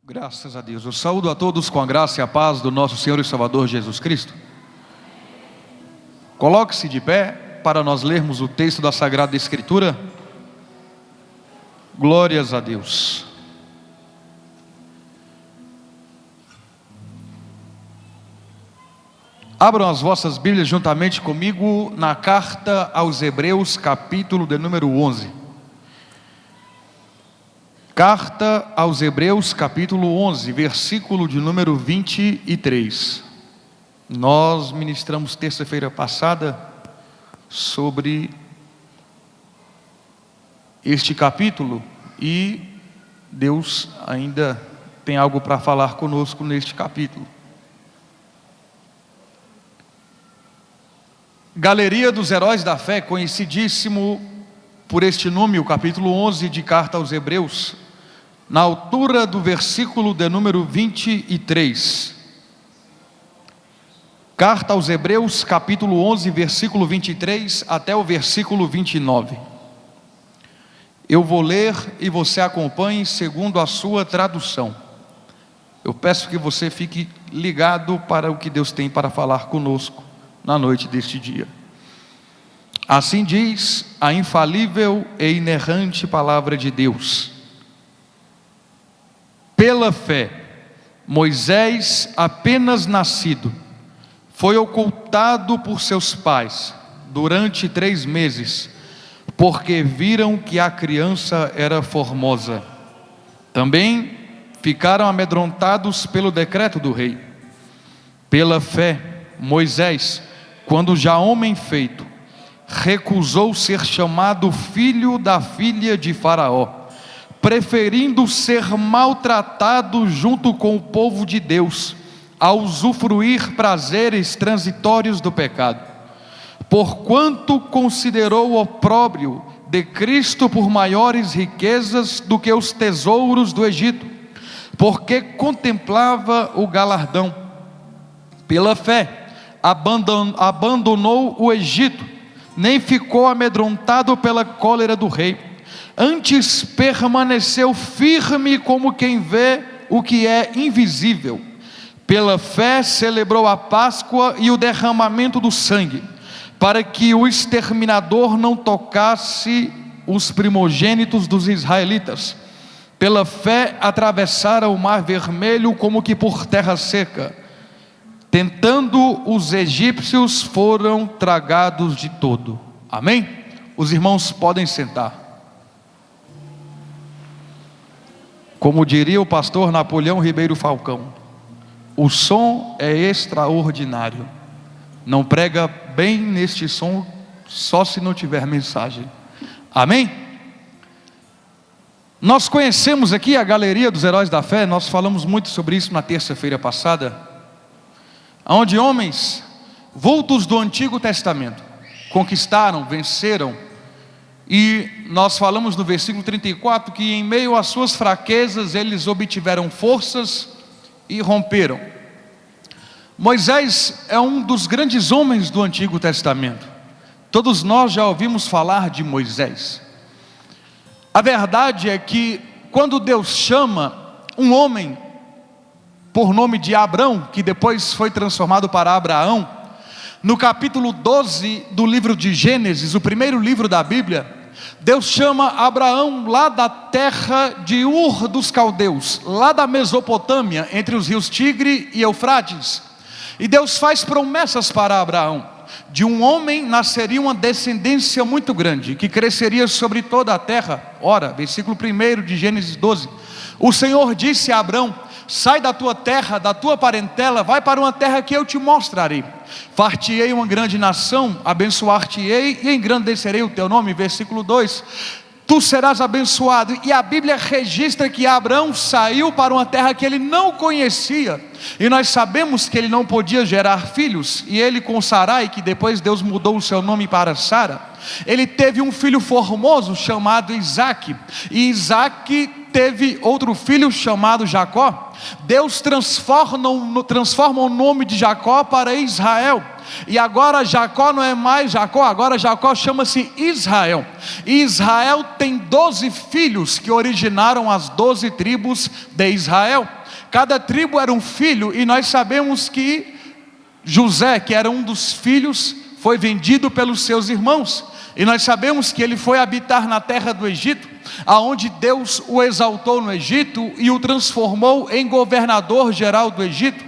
Graças a Deus. Eu saúdo a todos com a graça e a paz do nosso Senhor e Salvador Jesus Cristo. Coloque-se de pé para nós lermos o texto da Sagrada Escritura. Glórias a Deus. Abram as vossas Bíblias juntamente comigo na carta aos Hebreus, capítulo de número 11. Carta aos Hebreus, capítulo 11, versículo de número 23. Nós ministramos terça-feira passada sobre este capítulo e Deus ainda tem algo para falar conosco neste capítulo. Galeria dos Heróis da Fé, conhecidíssimo por este nome, o capítulo 11 de Carta aos Hebreus, na altura do versículo de número 23. Carta aos Hebreus, capítulo 11, versículo 23 até o versículo 29. Eu vou ler e você acompanhe segundo a sua tradução. Eu peço que você fique ligado para o que Deus tem para falar conosco na noite deste dia. Assim diz a infalível e inerrante palavra de Deus. Pela fé, Moisés, apenas nascido, foi ocultado por seus pais durante 3 meses, porque viram que a criança era formosa. Também ficaram amedrontados pelo decreto do rei. Pela fé, Moisés, quando já homem feito, recusou ser chamado filho da filha de Faraó, preferindo ser maltratado junto com o povo de Deus, a usufruir prazeres transitórios do pecado. Porquanto considerou o opróbrio de Cristo por maiores riquezas do que os tesouros do Egito, porque contemplava o galardão. Pela fé, abandonou o Egito, nem ficou amedrontado pela cólera do rei. Antes permaneceu firme como quem vê o que é invisível. Pela fé celebrou a Páscoa e o derramamento do sangue, para que o exterminador não tocasse os primogênitos dos israelitas. Pela fé atravessaram o mar vermelho como que por terra seca. Tentando os egípcios, foram tragados de todo. Amém? Os irmãos podem sentar. Como diria o pastor Napoleão Ribeiro Falcão, o som é extraordinário. Não prega bem neste som só se não tiver mensagem. Amém? Nós conhecemos aqui a Galeria dos Heróis da Fé. Nós falamos muito sobre isso na terça-feira passada, onde homens vultos do Antigo Testamento conquistaram, venceram. E nós falamos no versículo 34 que em meio às suas fraquezas eles obtiveram forças e romperam. Moisés é um dos grandes homens do Antigo Testamento. Todos nós já ouvimos falar de Moisés. A verdade é que quando Deus chama um homem por nome de Abrão, que depois foi transformado para Abraão, no capítulo 12 do livro de Gênesis, o primeiro livro da Bíblia, Deus chama Abraão lá da terra de Ur dos Caldeus, lá da Mesopotâmia, entre os rios Tigre e Eufrates. E Deus faz promessas para Abraão. De um homem nasceria uma descendência muito grande, que cresceria sobre toda a terra. Ora, versículo 1 de Gênesis 12. O Senhor disse a Abrão: sai da tua terra, da tua parentela, vai para uma terra que eu te mostrarei. Far-te-ei uma grande nação, abençoar-te-ei e engrandecerei o teu nome. Versículo 2. Tu serás abençoado. E a Bíblia registra que Abrão saiu para uma terra que ele não conhecia. E nós sabemos que ele não podia gerar filhos. E ele com Sarai, que depois Deus mudou o seu nome para Sara, ele teve um filho formoso chamado Isaque. E Isaque teve outro filho chamado Jacó. Deus transforma o nome de Jacó para Israel. E agora Jacó não é mais Jacó, agora Jacó chama-se Israel. E Israel tem 12 filhos que originaram as 12 tribos de Israel. Cada tribo era um filho, e nós sabemos que José, que era um dos filhos, foi vendido pelos seus irmãos. E nós sabemos que ele foi habitar na terra do Egito, aonde Deus o exaltou no Egito e o transformou em governador geral do Egito.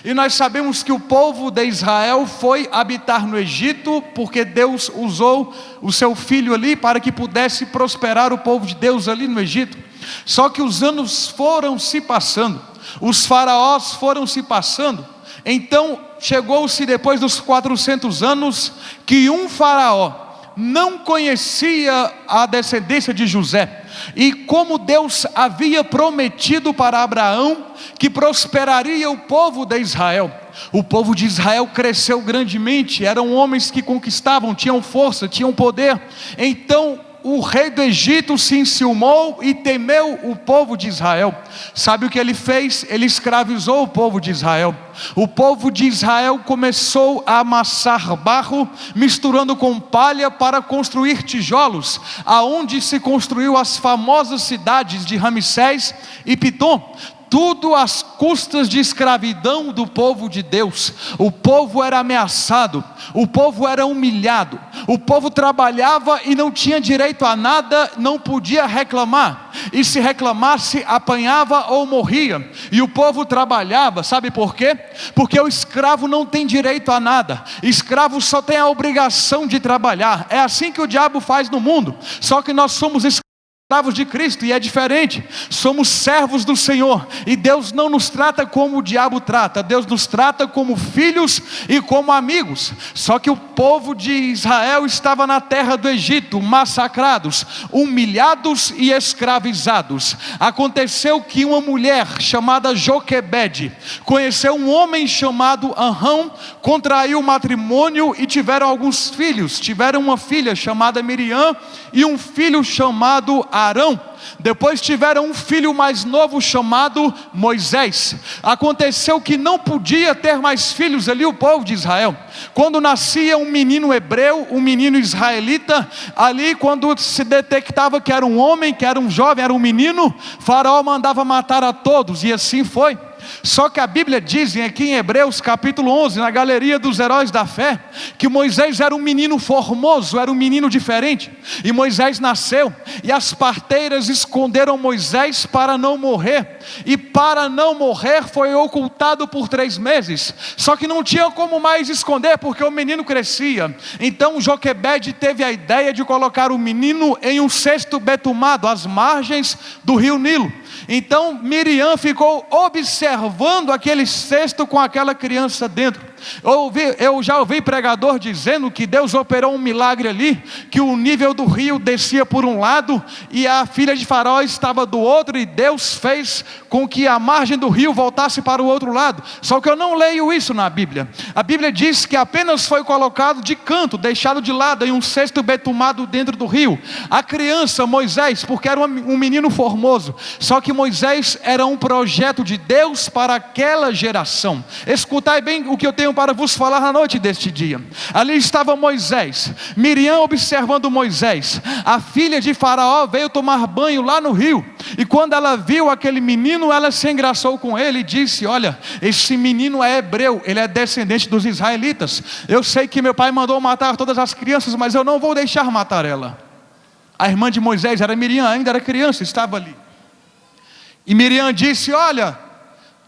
E nós sabemos que o povo de Israel foi habitar no Egito, porque Deus usou o seu filho ali para que pudesse prosperar o povo de Deus ali no Egito. Só que os anos foram se passando, os faraós foram se passando. Então chegou-se depois dos 400 anos que um faraó não conhecia a descendência de José. E como Deus havia prometido para Abraão que prosperaria o povo de Israel, o povo de Israel cresceu grandemente, eram homens que conquistavam, tinham força, tinham poder. Então o rei do Egito se enciumou e temeu o povo de Israel. Sabe o que ele fez? Ele escravizou o povo de Israel. O povo de Israel começou a amassar barro, misturando com palha para construir tijolos, aonde se construiu as famosas cidades de Ramsés e Pitom. Tudo às custas de escravidão do povo de Deus. O povo era ameaçado, o povo era humilhado, o povo trabalhava e não tinha direito a nada, não podia reclamar, e se reclamasse apanhava ou morria. E o povo trabalhava, sabe por quê? Porque o escravo não tem direito a nada, escravo só tem a obrigação de trabalhar. É assim que o diabo faz no mundo, só que nós somos escravos de Cristo, e é diferente, somos servos do Senhor, e Deus não nos trata como o diabo trata, Deus nos trata como filhos e como amigos. Só que o povo de Israel estava na terra do Egito, massacrados, humilhados e escravizados. Aconteceu que uma mulher chamada Joquebede conheceu um homem chamado Arão, contraiu matrimônio e tiveram alguns filhos. Tiveram uma filha chamada Miriam e um filho chamado Arão. Depois tiveram um filho mais novo chamado Moisés. Aconteceu que não podia ter mais filhos ali o povo de Israel. Quando nascia um menino hebreu, um menino israelita, ali quando se detectava que era um homem, que era um jovem, era um menino, Faraó mandava matar a todos, e assim foi. Só que a Bíblia diz aqui em Hebreus capítulo 11, na galeria dos heróis da fé, que Moisés era um menino formoso, era um menino diferente. E Moisés nasceu, e as parteiras esconderam Moisés para não morrer. E para não morrer foi ocultado por 3 meses. Só que não tinha como mais esconder, porque o menino crescia. Então Joquebede teve a ideia de colocar o menino em um cesto betumado às margens do rio Nilo. Então Miriam ficou observando aquele cesto com aquela criança dentro. Eu já ouvi pregador dizendo que Deus operou um milagre ali, que o nível do rio descia por um lado e a filha de Faraó estava do outro, e Deus fez com que a margem do rio voltasse para o outro lado. Só que eu não leio isso na Bíblia. A Bíblia diz que apenas foi colocado de canto, deixado de lado em um cesto betumado dentro do rio. A criança Moisés, porque era um menino formoso. Só que Moisés era um projeto de Deus para aquela geração. Escutai bem o que eu tenho para vos falar na noite deste dia. Ali estava Moisés, Miriam observando Moisés. A filha de Faraó veio tomar banho lá no rio, e quando ela viu aquele menino, ela se engraçou com ele e disse: olha, esse menino é hebreu, ele é descendente dos israelitas. Eu sei que meu pai mandou matar todas as crianças, mas eu não vou deixar matar ela. A irmã de Moisés era Miriam, ainda era criança, estava ali. E Miriam disse: olha,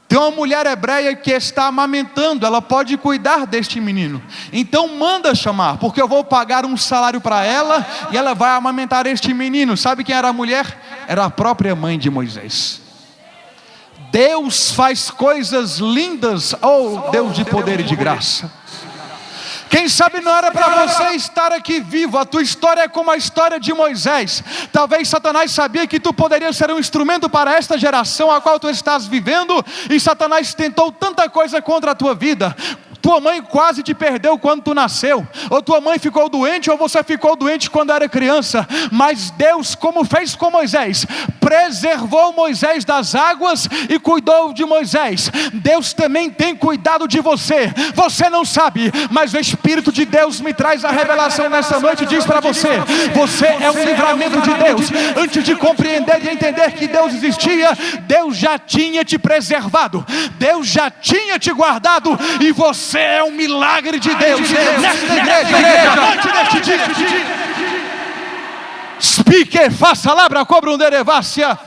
tem uma mulher hebreia que está amamentando, ela pode cuidar deste menino. Então manda chamar, porque eu vou pagar um salário para ela, e ela vai amamentar este menino. Sabe quem era a mulher? Era a própria mãe de Moisés. Deus faz coisas lindas, oh Deus de poder e de graça. Quem sabe não era para você estar aqui vivo. A tua história é como a história de Moisés. Talvez Satanás sabia que tu poderias ser um instrumento para esta geração a qual tu estás vivendo, e Satanás tentou tanta coisa contra a tua vida. Tua mãe quase te perdeu quando tu nasceu, ou tua mãe ficou doente, ou você ficou doente quando era criança. Mas Deus, como fez com Moisés, preservou Moisés das águas e cuidou de Moisés. Deus também tem cuidado de você. Você não sabe, mas o Espírito de Deus me traz a revelação nessa noite e diz para você: você é um livramento de Deus. Antes de compreender e entender que Deus existia, Deus já tinha te preservado, Deus já tinha te guardado, e você é um milagre de Deus. Nesta igreja, noite deste dia. Speaker, faça labra, cobra um derevácia.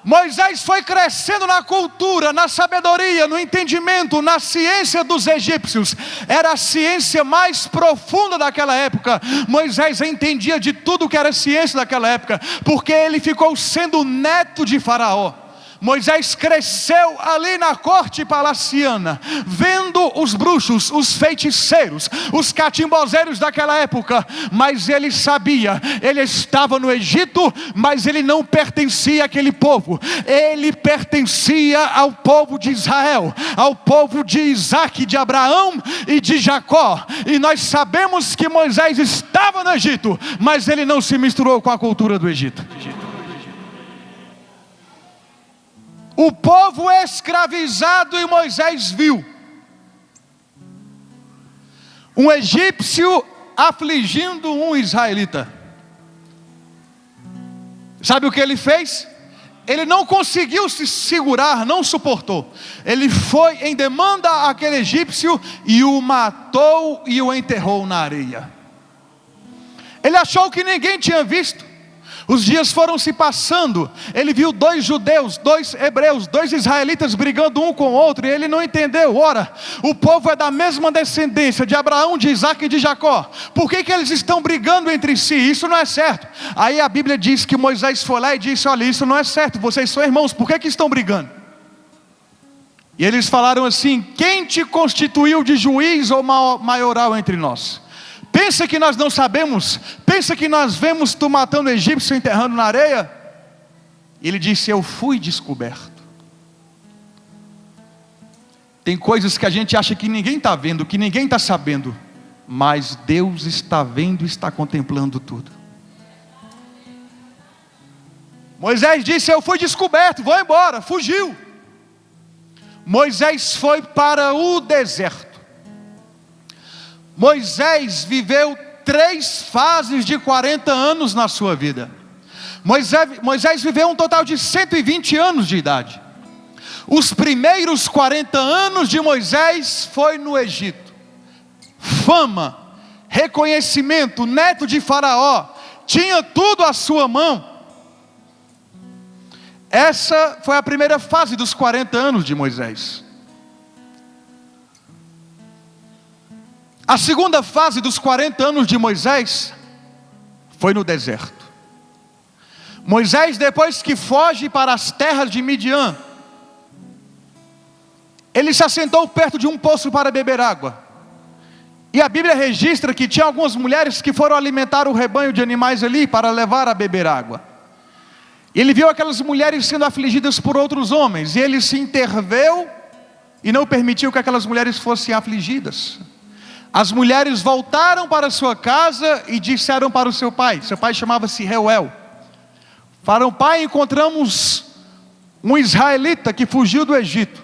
Moisés foi crescendo na cultura, na sabedoria, no entendimento, na ciência dos egípcios. Era a ciência mais profunda daquela época. Moisés entendia de tudo que era ciência daquela época, porque ele ficou sendo neto de Faraó. Moisés cresceu ali na corte palaciana, vendo os bruxos, os feiticeiros, os catimbozeiros daquela época. Mas ele sabia, ele estava no Egito, mas ele não pertencia àquele povo. Ele pertencia ao povo de Israel, ao povo de Isaac, de Abraão e de Jacó. E nós sabemos que Moisés estava no Egito, mas ele não se misturou com a cultura do Egito. O povo escravizado, e Moisés viu um egípcio afligindo um israelita. Sabe o que ele fez? Ele não conseguiu se segurar, não suportou. Ele foi em demanda àquele egípcio e o matou e o enterrou na areia. Ele achou que ninguém tinha visto. Os dias foram se passando, ele viu 2 judeus, 2 hebreus, 2 israelitas brigando um com o outro, e ele não entendeu. Ora, o povo é da mesma descendência de Abraão, de Isaac e de Jacó. Por que eles estão brigando entre si? Isso não é certo. Aí a Bíblia diz que Moisés foi lá e disse: olha, isso não é certo, vocês são irmãos, por que estão brigando? E eles falaram assim: quem te constituiu de juiz ou maioral entre nós? Pensa que nós não sabemos? Pensa que nós vemos tu matando o egípcio e enterrando na areia? Ele disse: eu fui descoberto. Tem coisas que a gente acha que ninguém está vendo, que ninguém está sabendo, mas Deus está vendo e está contemplando tudo. Moisés disse: eu fui descoberto, vou embora, fugiu. Moisés foi para o deserto. Moisés viveu 3 fases de 40 anos na sua vida. Moisés viveu um total de 120 anos de idade. Os primeiros 40 anos de Moisés foi no Egito. Fama, reconhecimento, neto de Faraó, tinha tudo à sua mão. Essa foi a primeira fase dos 40 anos de Moisés. A segunda fase dos 40 anos de Moisés foi no deserto. Moisés, depois que foge para as terras de Midian, ele se assentou perto de um poço para beber água. E a Bíblia registra que tinha algumas mulheres que foram alimentar o rebanho de animais ali para levar a beber água. Ele viu aquelas mulheres sendo afligidas por outros homens, e ele se interveio e não permitiu que aquelas mulheres fossem afligidas. As mulheres voltaram para sua casa e disseram para o seu pai chamava-se Reuel: falaram: pai, encontramos um israelita que fugiu do Egito.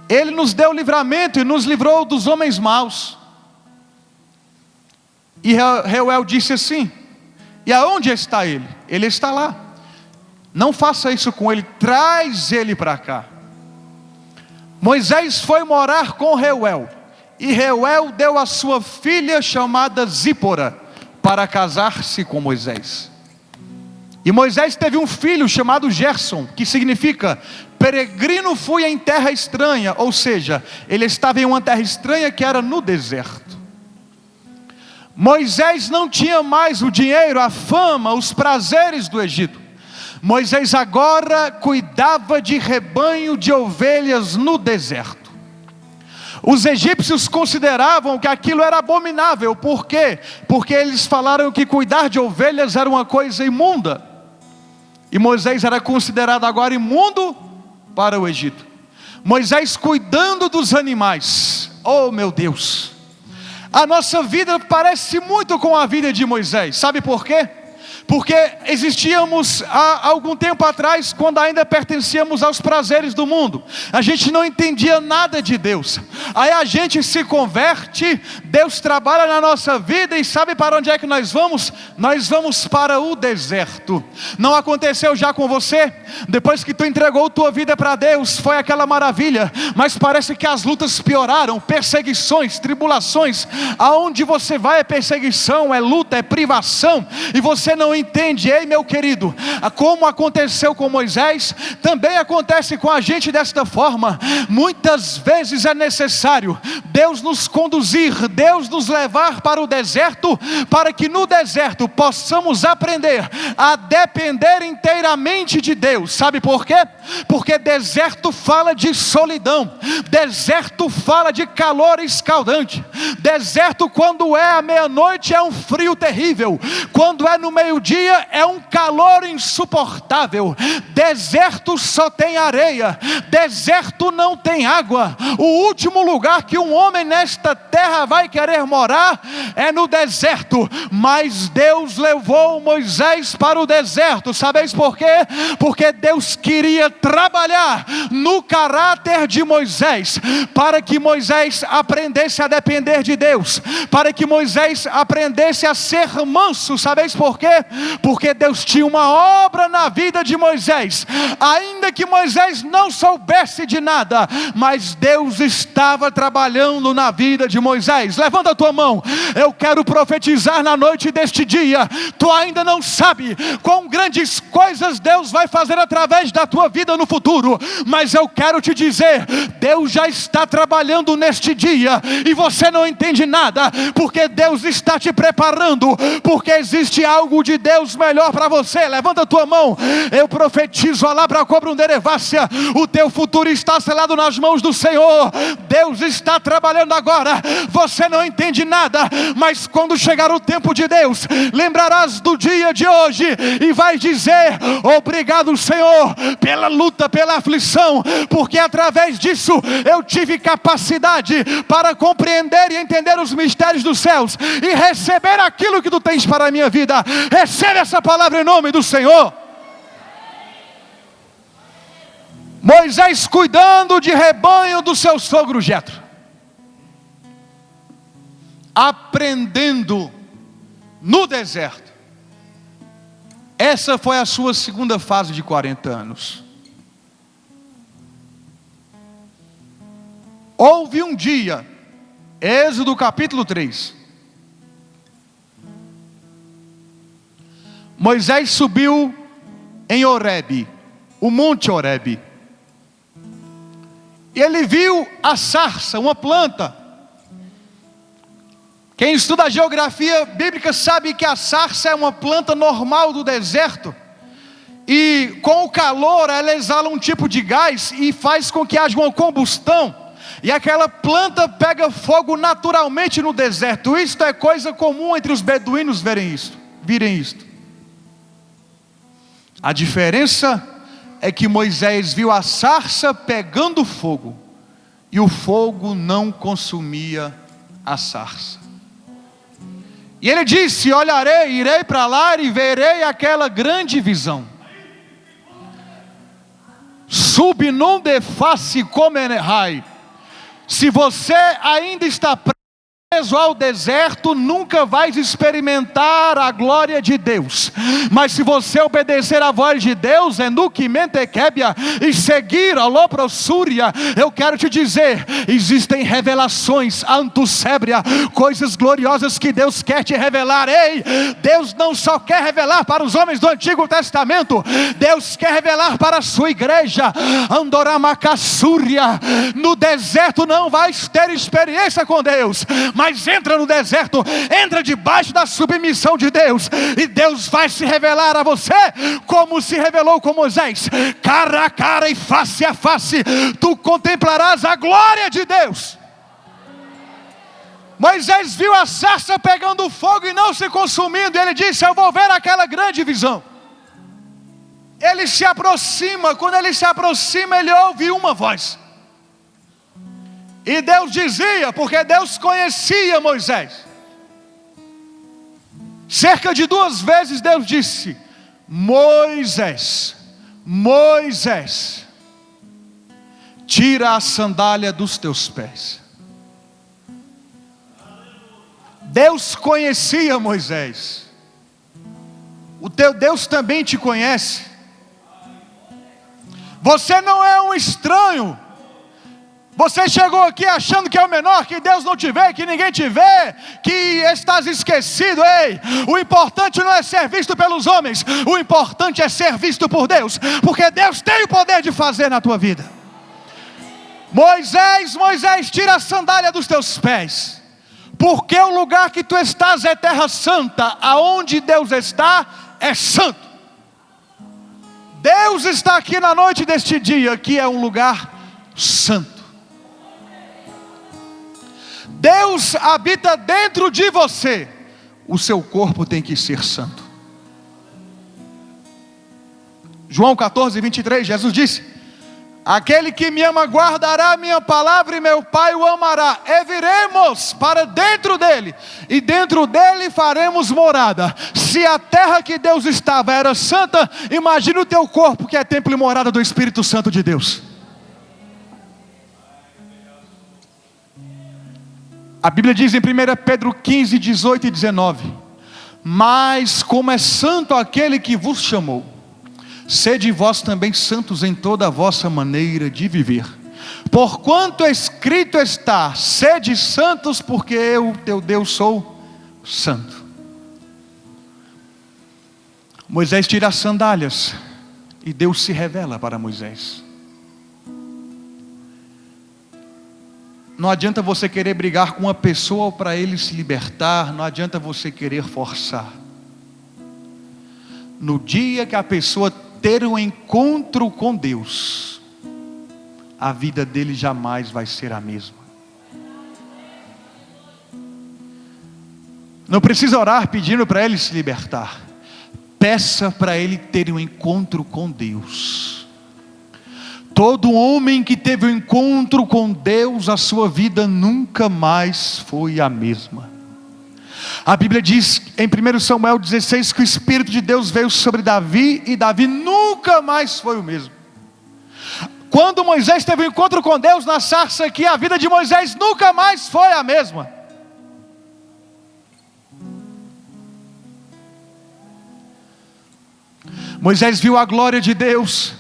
Ele nos deu livramento e nos livrou dos homens maus. E Reuel disse assim: e aonde está ele? Ele está lá. Não faça isso com ele, traz ele para cá. Moisés foi morar com Reuel. E Reuel deu a sua filha chamada Zípora para casar-se com Moisés. E Moisés teve um filho chamado Gerson, que significa peregrino fui em terra estranha. Ou seja, ele estava em uma terra estranha que era no deserto. Moisés não tinha mais o dinheiro, a fama, os prazeres do Egito. Moisés agora cuidava de rebanho de ovelhas no deserto. Os egípcios consideravam que aquilo era abominável. Por quê? Porque eles falaram que cuidar de ovelhas era uma coisa imunda. E Moisés era considerado agora imundo para o Egito. Moisés cuidando dos animais. Oh meu Deus, a nossa vida parece muito com a vida de Moisés. Sabe por quê? Porque existíamos há algum tempo atrás, quando ainda pertencíamos aos prazeres do mundo. A gente não entendia nada de Deus. Aí a gente se converte, Deus trabalha na nossa vida, e sabe para onde é que nós vamos? Nós vamos para o deserto. Não aconteceu já com você? Depois que tu entregou tua vida para Deus, foi aquela maravilha, mas parece que as lutas pioraram, perseguições, tribulações. Aonde você vai é perseguição, é luta, é privação, e você não entende. Ei meu querido, como aconteceu com Moisés, também acontece com a gente desta forma. Muitas vezes é necessário Deus nos conduzir, Deus nos levar para o deserto, para que no deserto possamos aprender a depender inteiramente de Deus. Sabe por quê? Porque deserto fala de solidão, deserto fala de calor escaldante, deserto quando é à meia-noite é um frio terrível, quando é no meio-dia é um calor insuportável. Deserto só tem areia, deserto não tem água. O último lugar que um homem nesta terra vai querer morar é no deserto. Mas Deus levou Moisés para o deserto. Sabeis por quê? Porque Deus queria trabalhar no caráter de Moisés, para que Moisés aprendesse a depender de Deus, para que Moisés aprendesse a ser manso. Sabeis por quê? Porque Deus tinha uma obra na vida de Moisés, ainda que Moisés não soubesse de nada, mas Deus estava trabalhando na vida de Moisés. Levanta a tua mão, eu quero profetizar na noite deste dia. Tu ainda não sabe quão grandes coisas Deus vai fazer através da tua vida no futuro, mas eu quero te dizer, Deus já está trabalhando neste dia, e você não entende nada, porque Deus está te preparando, porque existe algo de Deus melhor para você. Levanta a tua mão, eu profetizo a labra cobra um derevácia, o teu futuro está selado nas mãos do Senhor. Deus está trabalhando agora, você não entende nada, mas quando chegar o tempo de Deus, lembrarás do dia de hoje, e vai dizer: obrigado Senhor, pela luta, pela aflição, porque através disso eu tive capacidade para compreender e entender os mistérios dos céus, e receber aquilo que tu tens para a minha vida. Recebe essa palavra em nome do Senhor. Moisés cuidando de rebanho do seu sogro Jetro, aprendendo no deserto. Essa foi a sua segunda fase de 40 anos. Houve um dia, Êxodo capítulo 3, Moisés subiu em Horebe, o monte Horebe, e ele viu a sarça, uma planta. Quem estuda a geografia bíblica sabe que a sarça é uma planta normal do deserto, e com o calor ela exala um tipo de gás e faz com que haja uma combustão, e aquela planta pega fogo naturalmente no deserto. Isto é coisa comum entre os beduínos virem isto. A diferença é que Moisés viu a sarça pegando fogo, e o fogo não consumia a sarça. E ele disse: olharei, irei para lá e verei aquela grande visão. Subnum de face comenerai. Se você ainda está preso ao deserto, nunca vais experimentar a glória de Deus. Mas se você obedecer à voz de Deus, e seguir a loprossúria, eu quero te dizer, existem revelações antocébria, coisas gloriosas que Deus quer te revelar. Ei, Deus não só quer revelar para os homens do Antigo Testamento, Deus quer revelar para a sua igreja. Andoramacassúria, no deserto não vais ter experiência com Deus, mas entra no deserto, entra debaixo da submissão de Deus, e Deus vai se revelar a você, como se revelou com Moisés, cara a cara e face a face, tu contemplarás a glória de Deus. Moisés viu a sarça pegando fogo e não se consumindo, e ele disse: eu vou ver aquela grande visão. Ele se aproxima, quando ele se aproxima, ele ouve uma voz. E Deus dizia, porque Deus conhecia Moisés. Cerca de 2 vezes Deus disse: Moisés, Moisés, tira a sandália dos teus pés. Deus conhecia Moisés. O teu Deus também te conhece. Você não é um estranho. Você chegou aqui achando que é o menor, que Deus não te vê, que ninguém te vê, que estás esquecido. Ei, o importante não é ser visto pelos homens, o importante é ser visto por Deus, porque Deus tem o poder de fazer na tua vida. Moisés, Moisés, tira a sandália dos teus pés, porque o lugar que tu estás é terra santa. Aonde Deus está é santo. Deus está aqui na noite deste dia, que é um lugar santo. Deus habita dentro de você. O seu corpo tem que ser santo. João 14, 23, Jesus disse: aquele que me ama guardará a minha palavra, e meu Pai o amará, e viremos para dentro dele, e dentro dele faremos morada. Se a terra que Deus estava era santa, imagine o teu corpo, que é templo e morada do Espírito Santo de Deus. A Bíblia diz em 1 Pedro 15, 18 e 19: mas como é santo aquele que vos chamou, sede vós também santos em toda a vossa maneira de viver. Porquanto escrito está: sede santos, porque eu, teu Deus, sou santo. Moisés tira as sandálias, e Deus se revela para Moisés. Não adianta você querer brigar com uma pessoa para ele se libertar. Não adianta você querer forçar. No dia que a pessoa ter um encontro com Deus, a vida dele jamais vai ser a mesma. Não precisa orar pedindo para ele se libertar. Peça para ele ter um encontro com Deus. Todo homem que teve um encontro com Deus, a sua vida nunca mais foi a mesma. A Bíblia diz em 1 Samuel 16 que o Espírito de Deus veio sobre Davi, e Davi nunca mais foi o mesmo. Quando Moisés teve um encontro com Deus na sarça aqui, a vida de Moisés nunca mais foi a mesma. Moisés viu a glória de Deus.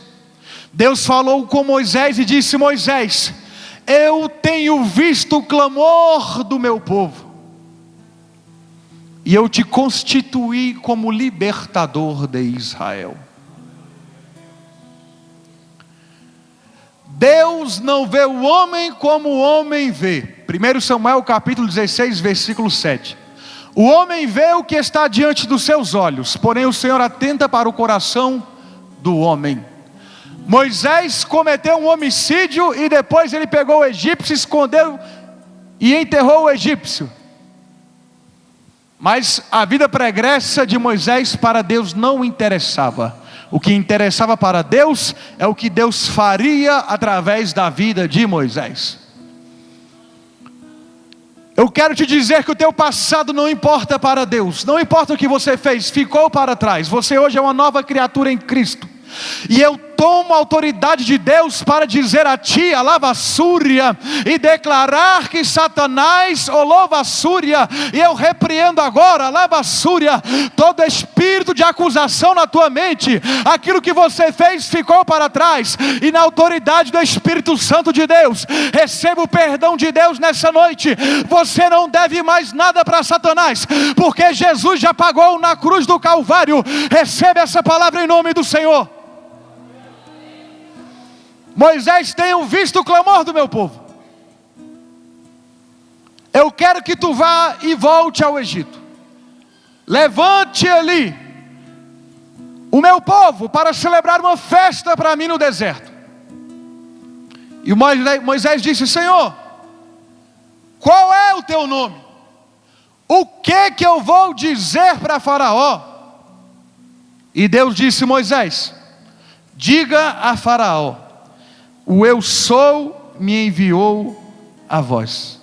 Deus falou com Moisés e disse: Moisés, eu tenho visto o clamor do meu povo, e eu te constituí como libertador de Israel. Deus não vê o homem como o homem vê. 1 Samuel capítulo 16, versículo 7. O homem vê o que está diante dos seus olhos, porém o Senhor atenta para o coração do homem. Moisés cometeu um homicídio, e depois ele pegou o egípcio, escondeu e enterrou o egípcio. Mas a vida pregressa de Moisés para Deus não interessava. O que interessava para Deus é o que Deus faria através da vida de Moisés. Eu quero te dizer que o teu passado não importa para Deus. Não importa o que você fez, ficou para trás. Você hoje é uma nova criatura em Cristo. E eu tomo a autoridade de Deus para dizer a ti, a lavassúria, e declarar que Satanás, ou lavassúria, e eu repreendo agora, a lavassúria, todo espírito de acusação na tua mente. Aquilo que você fez ficou para trás, e na autoridade do Espírito Santo de Deus, receba o perdão de Deus nessa noite. Você não deve mais nada para Satanás, porque Jesus já pagou na cruz do Calvário. Receba essa palavra em nome do Senhor. Moisés, tenho visto o clamor do meu povo. Eu quero que tu vá e volte ao Egito. Levante ali o meu povo para celebrar uma festa para mim no deserto. E Moisés disse: Senhor, qual é o teu nome? O que eu vou dizer para Faraó? E Deus disse: Moisés, diga a Faraó: o eu sou me enviou a vós.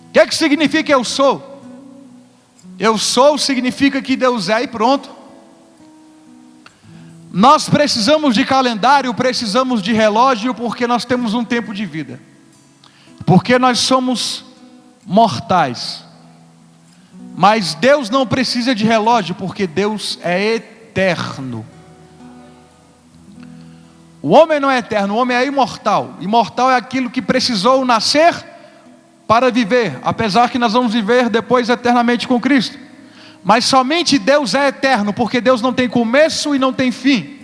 O que é que significa eu sou? Eu sou significa que Deus é e pronto. Nós precisamos de calendário, precisamos de relógio, porque nós temos um tempo de vida. Porque nós somos mortais. Mas Deus não precisa de relógio, porque Deus é eterno. O homem não é eterno, o homem é imortal. Imortal é aquilo que precisou nascer para viver, apesar que nós vamos viver depois eternamente com Cristo. Mas somente Deus é eterno, porque Deus não tem começo e não tem fim.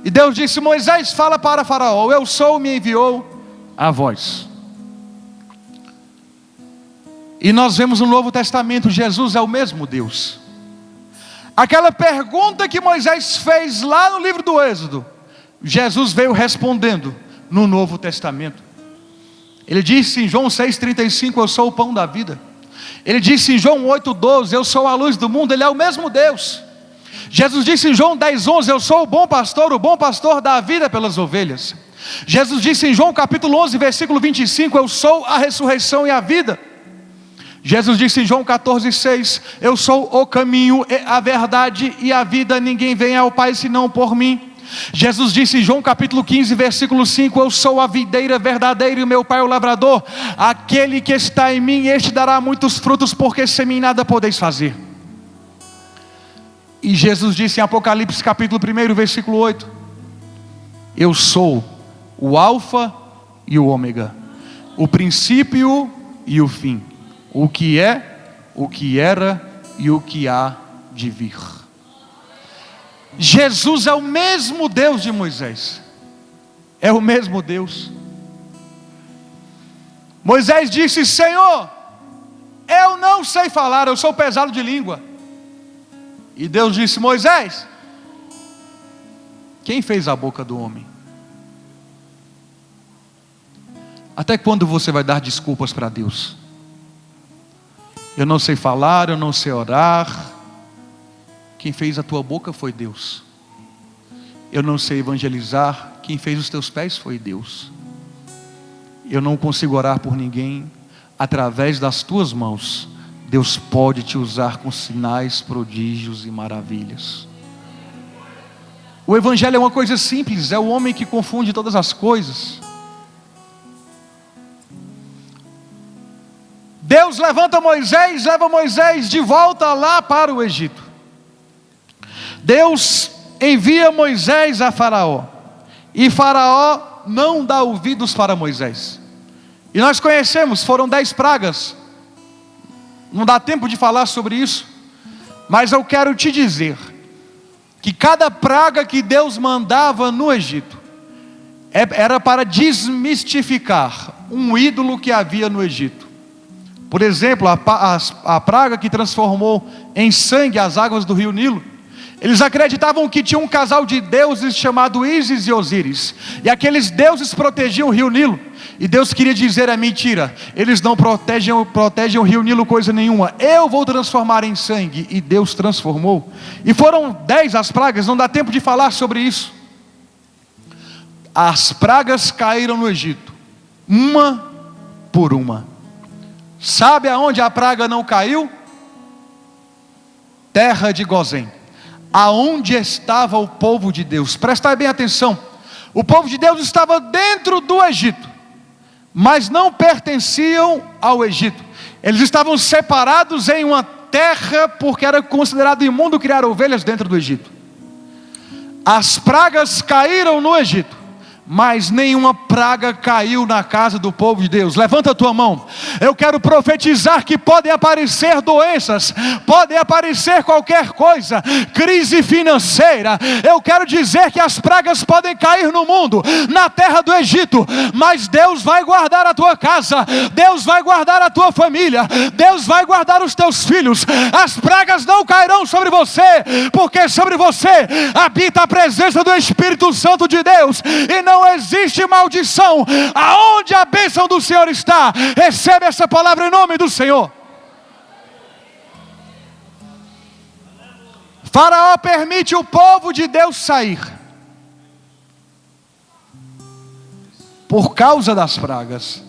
E Deus disse: Moisés, fala para Faraó, eu sou, me enviou a vós. E nós vemos no Novo Testamento, Jesus é o mesmo Deus. Aquela pergunta que Moisés fez lá no livro do Êxodo, Jesus veio respondendo no Novo Testamento. Ele disse em João 6,35, eu sou o pão da vida. Ele disse em João 8,12, eu sou a luz do mundo. Ele é o mesmo Deus. Jesus disse em João 10,11, eu sou o bom pastor dá a vida pelas ovelhas. Jesus disse em João capítulo 11, versículo 25, eu sou a ressurreição e a vida. Jesus disse em João 14,6, eu sou o caminho, a verdade e a vida, ninguém vem ao Pai senão por mim. Jesus disse em João capítulo 15, versículo 5, eu sou a videira verdadeira e o meu Pai é o lavrador. Aquele que está em mim, este dará muitos frutos, porque sem mim nada podeis fazer. E Jesus disse em Apocalipse capítulo 1, versículo 8, eu sou o alfa e o ômega, o princípio e o fim, o que é, o que era e o que há de vir. Jesus é o mesmo Deus de Moisés. É o mesmo Deus. Moisés disse: Senhor, eu não sei falar, eu sou pesado de língua. E Deus disse: Moisés, quem fez a boca do homem? Até quando você vai dar desculpas para Deus? Eu não sei falar, eu não sei orar. Quem fez a tua boca foi Deus. Eu não sei evangelizar. Quem fez os teus pés foi Deus. Eu não consigo orar por ninguém. Através das tuas mãos, Deus pode te usar com sinais, prodígios e maravilhas. O evangelho é uma coisa simples. É o homem que confunde todas as coisas. Deus levanta Moisés, leva Moisés de volta lá para o Egito. Deus envia Moisés a Faraó, e Faraó não dá ouvidos para Moisés. E nós conhecemos, foram 10 pragas. Não dá tempo de falar sobre isso, mas eu quero te dizer que cada praga que Deus mandava no Egito era para desmistificar um ídolo que havia no Egito. Por exemplo, a praga que transformou em sangue as águas do rio Nilo. Eles acreditavam que tinha um casal de deuses chamado Ísis e Osíris, e aqueles deuses protegiam o rio Nilo. E Deus queria dizer: é mentira, eles não protegem o rio Nilo coisa nenhuma, eu vou transformar em sangue. E Deus transformou. E foram 10 as pragas, não dá tempo de falar sobre isso. As pragas caíram no Egito, uma por uma. Sabe aonde a praga não caiu? Terra de Gozém. Aonde estava o povo de Deus? Prestai bem atenção. O povo de Deus estava dentro do Egito, mas não pertenciam ao Egito. Eles estavam separados em uma terra, porque era considerado imundo criar ovelhas dentro do Egito. As pragas caíram no Egito, mas nenhuma praga caiu na casa do povo de Deus. Levanta a tua mão. Eu quero profetizar que podem aparecer doenças, podem aparecer qualquer coisa, crise financeira. Eu quero dizer que as pragas podem cair no mundo, na terra do Egito, mas Deus vai guardar a tua casa, Deus vai guardar a tua família, Deus vai guardar os teus filhos. As pragas não cairão sobre você, porque sobre você habita a presença do Espírito Santo de Deus, e não existe maldição. Aonde a bênção do Senhor está, recebe essa palavra em nome do Senhor. Faraó permite o povo de Deus sair. por causa das pragas.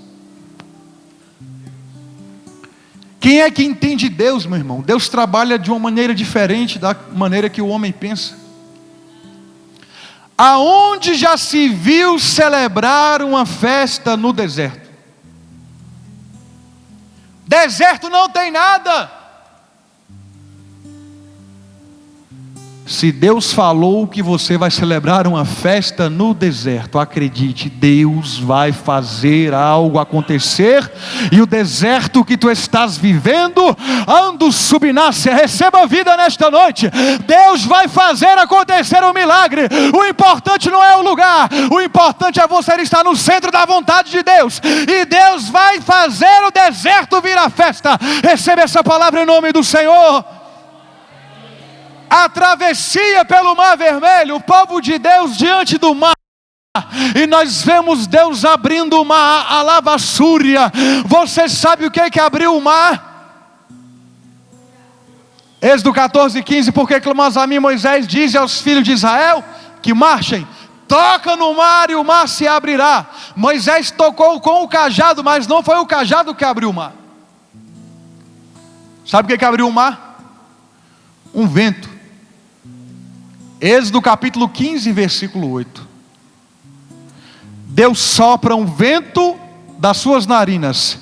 Quem é que entende Deus, meu irmão? Deus trabalha de uma maneira diferente da maneira que o homem pensa. Aonde já se viu celebrar uma festa no deserto? Deserto não tem nada. Se Deus falou que você vai celebrar uma festa no deserto, acredite, Deus vai fazer algo acontecer. E o deserto que tu estás vivendo, ando subnácia, receba vida nesta noite. Deus vai fazer acontecer um milagre. O importante não é o lugar, o importante é você estar no centro da vontade de Deus. E Deus vai fazer o deserto virar festa. Receba essa palavra em nome do Senhor. A travessia pelo Mar Vermelho, o povo de Deus diante do mar, e nós vemos Deus abrindo o mar, a lavassúria. Você sabe o que é que abriu o mar? Êxodo 14:15, porque clamamos a mim, Moisés diz aos filhos de Israel que marchem, toca no mar e o mar se abrirá. Moisés tocou com o cajado, mas não foi o cajado que abriu o mar. Sabe o que abriu o mar? Um vento. Êxodo capítulo 15, versículo 8. Deus sopra um vento das suas narinas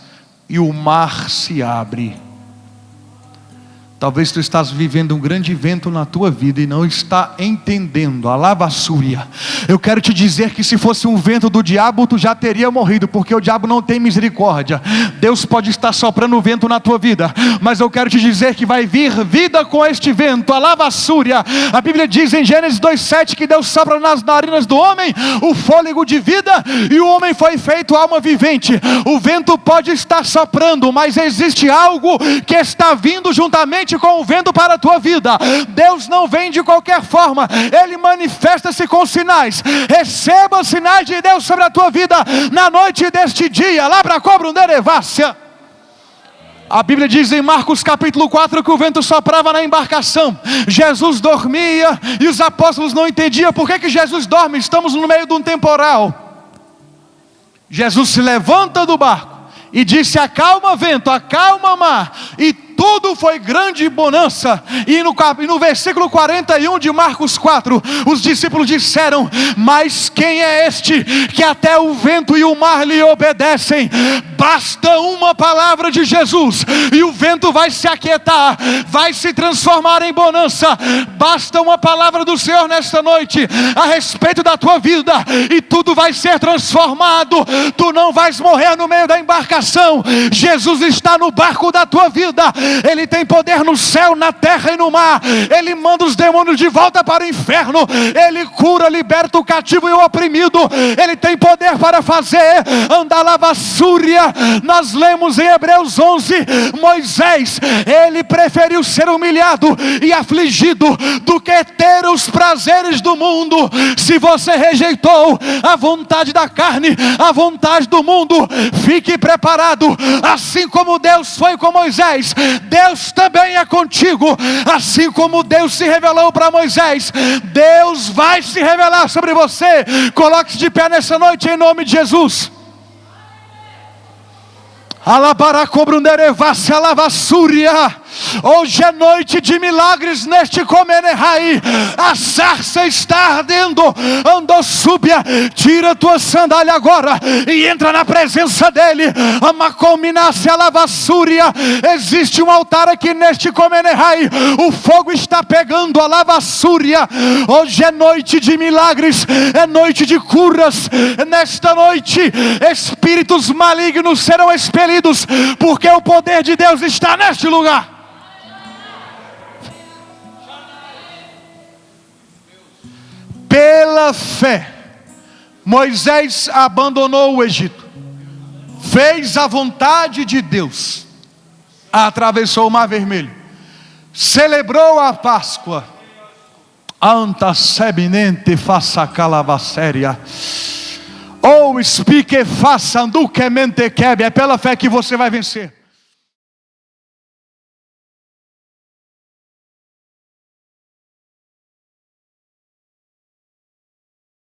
e o mar se abre. Talvez tu estás vivendo um grande vento na tua vida e não está entendendo a lavassúria. Eu quero te dizer que se fosse um vento do diabo, tu já teria morrido, porque o diabo não tem misericórdia. Deus pode estar soprando o vento na tua vida, mas eu quero te dizer que vai vir vida com este vento, a lavassúria. A Bíblia diz em Gênesis 2:7 que Deus sopra nas narinas do homem o fôlego de vida, e o homem foi feito alma vivente. O vento pode estar soprando, mas existe algo que está vindo juntamente com o vento para a tua vida. Deus não vem de qualquer forma, Ele manifesta-se com sinais. Receba os sinais de Deus sobre a tua vida na noite deste dia. Lá para cobra um derevácia. A Bíblia diz em Marcos capítulo 4 que o vento soprava na embarcação. Jesus dormia e os apóstolos não entendiam por que Jesus dorme. Estamos no meio de um temporal. Jesus se levanta do barco e disse: acalma vento, acalma mar, e tudo foi grande bonança. E no versículo 41 de Marcos 4, os discípulos disseram: mas quem é este que até o vento e o mar lhe obedecem? Basta uma palavra de Jesus e o vento vai se aquietar, vai se transformar em bonança. Basta uma palavra do Senhor nesta noite a respeito da tua vida e tudo vai ser transformado. Tu não vais morrer no meio da embarcação. Jesus está no barco da tua vida. Ele tem poder no céu, na terra e no mar. Ele manda os demônios de volta para o inferno. Ele cura, liberta o cativo e o oprimido. Ele tem poder para fazer andar lavassúria. Nós lemos em Hebreus 11, Moisés, ele preferiu ser humilhado e afligido do que ter os prazeres do mundo. Se você rejeitou a vontade da carne, a vontade do mundo, fique preparado. Assim como Deus foi com Moisés, Deus também é contigo. Assim como Deus se revelou para Moisés, Deus vai se revelar sobre você. Coloque-se de pé nessa noite em nome de Jesus. Alabaracobrunerevasse alavassúria. Hoje é noite de milagres neste Comenerrai. A sarça está ardendo. Andossúbia, tira tua sandália agora e entra na presença dele. Amacominasse alavassúria. Existe um altar aqui neste Comenerrai. O fogo está pegando a lavassúria. Hoje é noite de milagres, é noite de curas. Nesta noite espíritos malignos serão expelidos, porque o poder de Deus está neste lugar. Pela fé, Moisés abandonou o Egito, fez a vontade de Deus, atravessou o Mar Vermelho, celebrou a Páscoa. Anta sebinente faça calavasséria. Ou speak faça anduque mente quebe. É pela fé que você vai vencer.